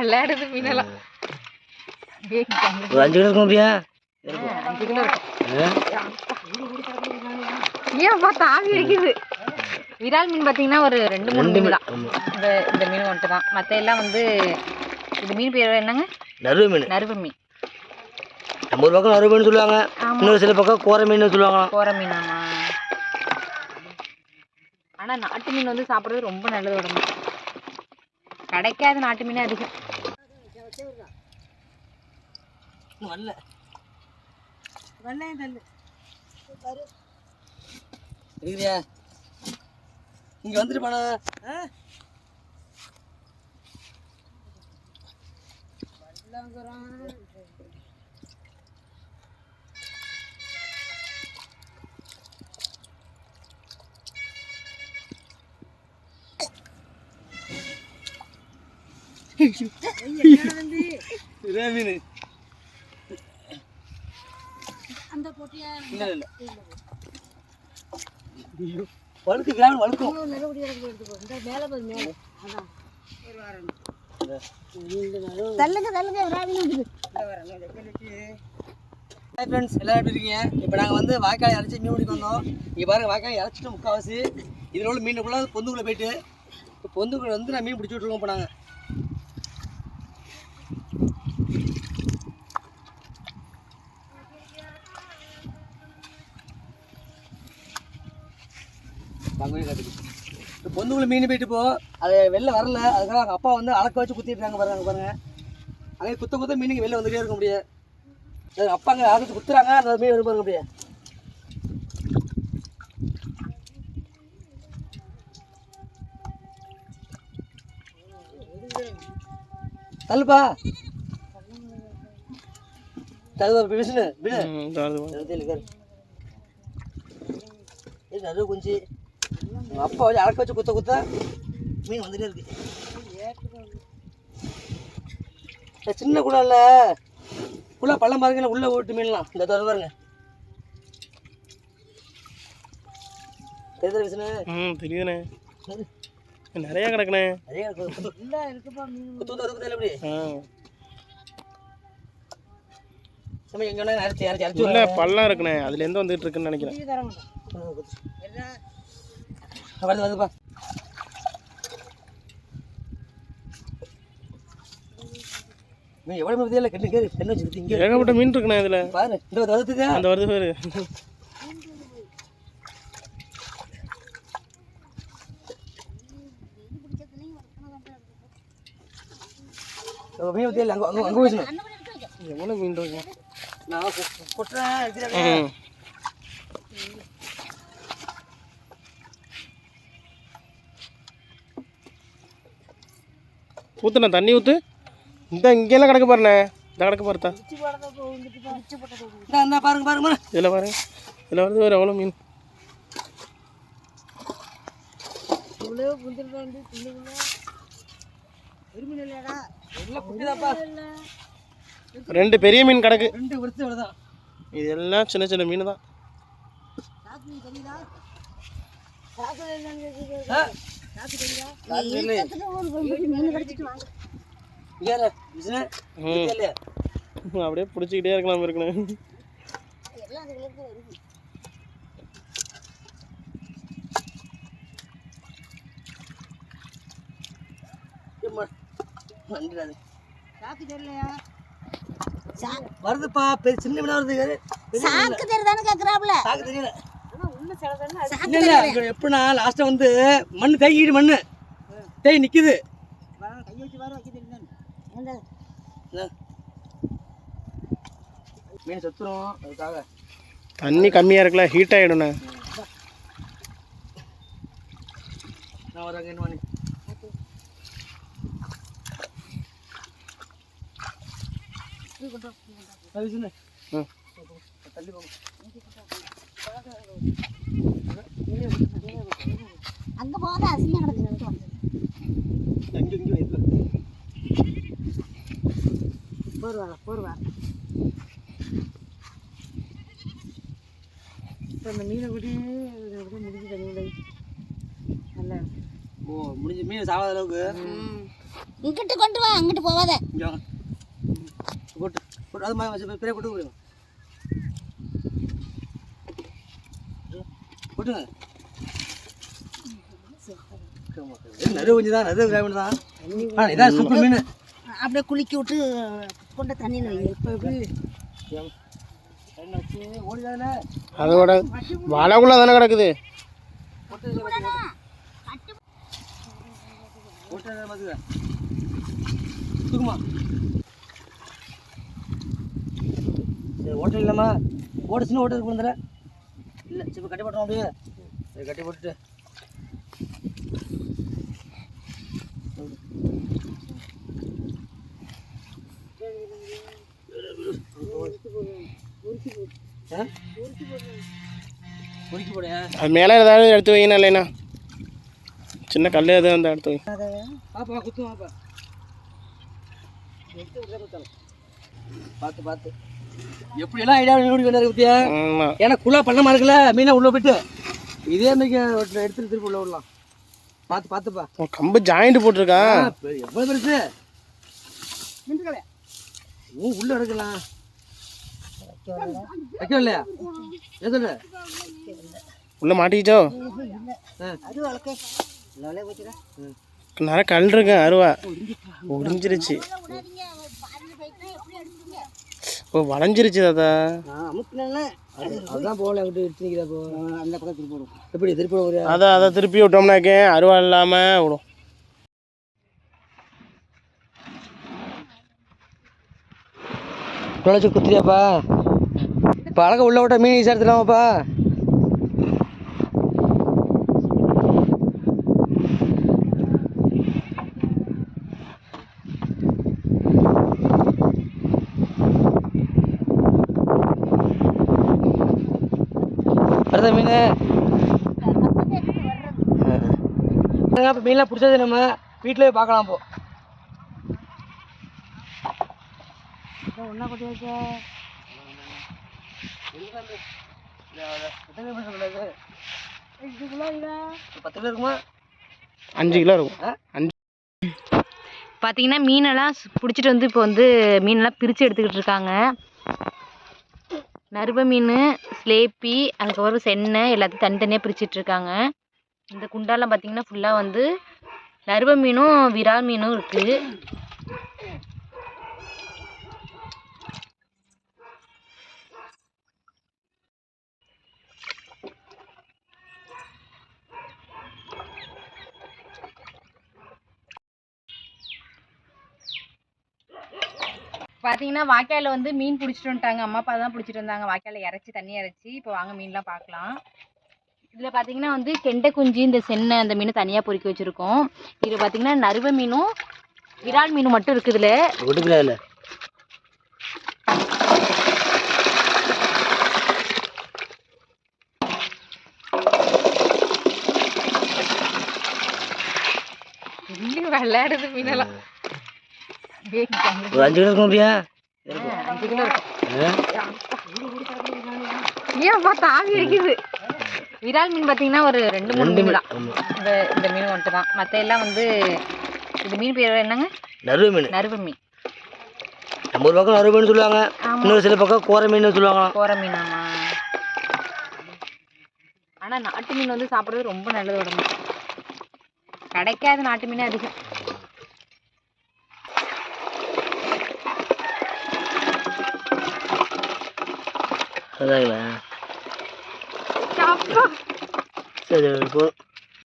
விளையாடுது மீனெல்லாம். 5 கிலோ இருக்கும் அப்படியா? 5 கிலோ ஏன் பார்த்தா ஆவி அடிக்குது. விரால் மீன் பார்த்தீங்கன்னா ஒரு 2-3 மீன் தான். இந்த மீன் மட்டும் தான். மற்ற எல்லாம் வந்து இது மீன் பேர் என்னங்க? நறுவு மீன். நறுவு மீன். நம்ம ஒரு பக்கம் நறுவு மீன் சொல்லுவாங்க, இன்னொரு சில பக்கம் கோரை மீன் சொல்லுவாங்க. கோரை மீன். ஆமாம். ஆனால் நாட்டு மீன் வந்து சாப்பிட்றது ரொம்ப நல்லது உடம்பு. கிடைக்காத நாட்டு மீன் அதிகம். இங்க வந்துட்டு போனா வழுக்கு வழுக்கும். எல்லாரும் எப்படி இருக்கீங்க? இப்போ நாங்கள் வந்து வாய்க்காலை இறச்சி மீன் பிடிக்க வந்தோம். இங்கே பாருங்க, வாய்க்காலை இறச்சிட்டு முக்கால்வாசி இதில் உள்ள மீனுக்குள்ளே பொந்துக்குள்ளே போயிட்டு இப்போ பொந்துக்குள்ளே வந்து நான் மீன் பிடிச்சி விட்ருக்கோம். இப்போ நாங்கள் இப்போ பொந்துக்குள்ளே மீன் போயிட்டு போ அது வெளில வரல. அதுக்காக அவங்க அப்பா வந்து அளக்க வச்சு குத்திட்டுறாங்க. பாருங்க அங்கே குத்த மீனுக்கு வெளில வந்துகிட்டே இருக்க முடியாது. அப்பா அங்கே அரைச்சி குத்துறாங்க, அந்த மீன் வரும் பாருங்க அப்படியே. தள்ளுப்பா விசுனு நடுவு குஞ்சு அப்பா வச்சு அடக்க வச்சு குத்த மீன் வந்துட்டே இருக்கு. சின்ன குளம்ல ஃபுல்லாக பள்ளம் பாருங்க, உள்ள ஓட்டு மீன்லாம் இந்த தர பாருங்க. தெரியுது விசுனு? தெரியுதுண்ணே, நிறைய கிடக்குண்ணே. நிறைய இல்லை பள்ளம் இருக்குண்ணே, அதுல எந்த வந்துட்டு இருக்குன்னு நினைக்கிறேன். வருதுப்பா எவ்வளோ மீன் கெண்ணு ஏகப்பட்ட மீன் இருக்குண்ணே இதுல. பாரு அந்த வருது பாரு. எவ்வளோ மீன் இருக்கு ஊத்துண்ணா, தண்ணி ஊத்து. இந்த இங்கெல்லாம் கிடக்கு பாருண்ணே, இந்த கிடக்கு பாருத்தா. பாருங்க இதில் பாருங்க, இதில் வருது வேறு எவ்வளோ மீன். ரெண்டு பெரிய மீன் கிடக்கு, இது எல்லாம் சின்ன சின்ன மீன் தான். அப்படியே பிடிச்சிக்கிட்டே இருக்கலாம் இருக்கணும். வருதுப்பா, சின்ன மீனா வருது. சாக்கு தெரியுதானு கேக்குறாப்ல. சாக்கு தெரியல. எப்படின்னா லாஸ்ட்டா வந்து மண் கையிடு, மண்ணு தேய் நிக்குது. மீன் செத்துரும், அதுக்காக தண்ணி கம்மியா இருக்குல்ல, ஹீட் ஆயிடுண்ணே. நான் வரேன் என்ன பண்ணி தள்ளி போங்க. அங்க போதா அசிங்க நடக்குது. போடுவா அந்த மீனை விட்டு முடிஞ்சு தண்ணி நல்லா. ஓ முடிஞ்சு மீன் சாகாத அளவுக்கு இங்கிட்டு கொண்டு வா, அங்கிட்டு போவாத. இங்கே வாங்க. போட்டு போட்டு அது மாதிரி பெரிய போட்டு போடுங்க. போட்டுங்க. நிறைய கொஞ்சம் தான், நிறைய கிராமம் தான். இதான் சூப்பர் மீன். அப்படியே குளிக்கி விட்டு கொண்ட தண்ணியில் வை. இப்போ எப்படி ஓடிதானே அதோட வலைக்குள்ள தானே கிடக்குது. தூக்குமா சரி ஓட்டல் இல்லாமா ஓட்டுச்சுன்னு ஓட்டல் கொடுத்துற இல்லை சரி கட்டி போட்டோம் அப்படியே சரி கட்டி போட்டுட்டு பொறுக்கி போட அது மேலே ஏதாவது எடுத்து வைக்கணும் இல்லைண்ணா, சின்ன கல் எதாவது வந்து எடுத்து வை. பாப்பா குத்து பாப்பா பார்த்து பார்த்து எப்படியெல்லாம் ஐடியா ஓடி வந்தாரு பத்தியா. ஏன்னா குள்ளா பண்ணமா இருக்குல்ல மீனை உள்ள போயிட்டு இதே மாதிரி எடுத்துட்டு திருப்பி உள்ள விடலாம். பார்த்து பார்த்துப்பா. கம்பு ஜாயிண்ட் போட்டிருக்கான். எவ்வளோ பெருசு உள்ள எடுக்கலாம். வைக்க இல்லையா எது உள்ள மாட்டிக்கிச்சோ? நிறைய கல் இருக்கு. அருவா ஒடிஞ்சிருச்சு. ஓ வளைஞ்சிருச்சு தாத்தா. அதுதான் போகல விட்டு எடுத்து நிற்கிறப்போ அந்த பக்கம் திருப்பி விடும். எப்படி திருப்பி விட அதை திருப்பி விட்டோம்னாக்கே அருவா இல்லாமல் விடும். நுழைச்சி குத்துறியாப்பா? இப்போ அழகாக உள்ள விட்டா மீன் ஈஸியாக எடுத்துலாமாப்பா? வருதா மீன்? இப்போ மீன்லாம் பிடிச்சது நம்ம வீட்டிலே பார்க்கலாம். இப்போ ஒன்றா கொட்டி வச்ச 10 கிலோ இருக்குமா? 5 கிலோ இருக்கும். 5 பார்த்தீங்கன்னா மீனெல்லாம் பிடிச்சிட்டு வந்து இப்போ வந்து மீனெல்லாம் பிரித்து எடுத்துக்கிட்டு இருக்காங்க. நறுவ மீன், ஸ்லேப்பி, அதுக்கப்புறம் சென்னை எல்லாத்தையும் தனித்தனியாக பிரிச்சுட்டு இருக்காங்க. இந்த குண்டாலாம் பார்த்தீங்கன்னா ஃபுல்லாக வந்து நறுவ மீனும் விரால் மீனும் இருக்குது. பார்த்தீங்கன்னா வாய்க்காலில் வந்து மீன் பிடிச்சிட்டு வந்துட்டாங்க. அம்மா அப்பா தான் பிடிச்சிட்டு வந்தாங்க. வாய்க்காலில் இறச்சி தண்ணி இறச்சி இப்போ வாங்க மீன்லாம் பார்க்கலாம். இதில் பார்த்தீங்கன்னா வந்து கெண்டை குஞ்சு, இந்த சென்னை, அந்த மீன் தனியாக பொறுக்கி வச்சுருக்கோம். இதில் பார்த்தீங்கன்னா நறுவ மீனும் விரால் மீனும் மட்டும் இருக்குதுல. ஒடுக்கல விளையாடுது மீனெல்லாம். ஒரு 5 கிலோ இருக்கும் அப்படியா? 5 கிலோ ஏன் பார்த்தா ஆவி அடிக்குது. விரால் மீன் பார்த்தீங்கன்னா ஒரு 2-3 மீன் தான். இந்த மீன் மட்டும் தான். மற்ற எல்லாம் வந்து இந்த மீன் பேர் என்னங்க? நறுவ மீன். நறுவ மீன். நம்ம ஒரு பக்கம் நறுவ மீன் சொல்லுவாங்க, இன்னொரு சில பக்கம் கோரை மீன் சொல்லுவாங்க. கோரை மீன். ஆமாம். ஆனால் நாட்டு மீன் வந்து சாப்பிட்றது ரொம்ப நல்லது உடம்பு. கிடைக்காது நாட்டு மீனே அதிகம். அதாங்களா? சரி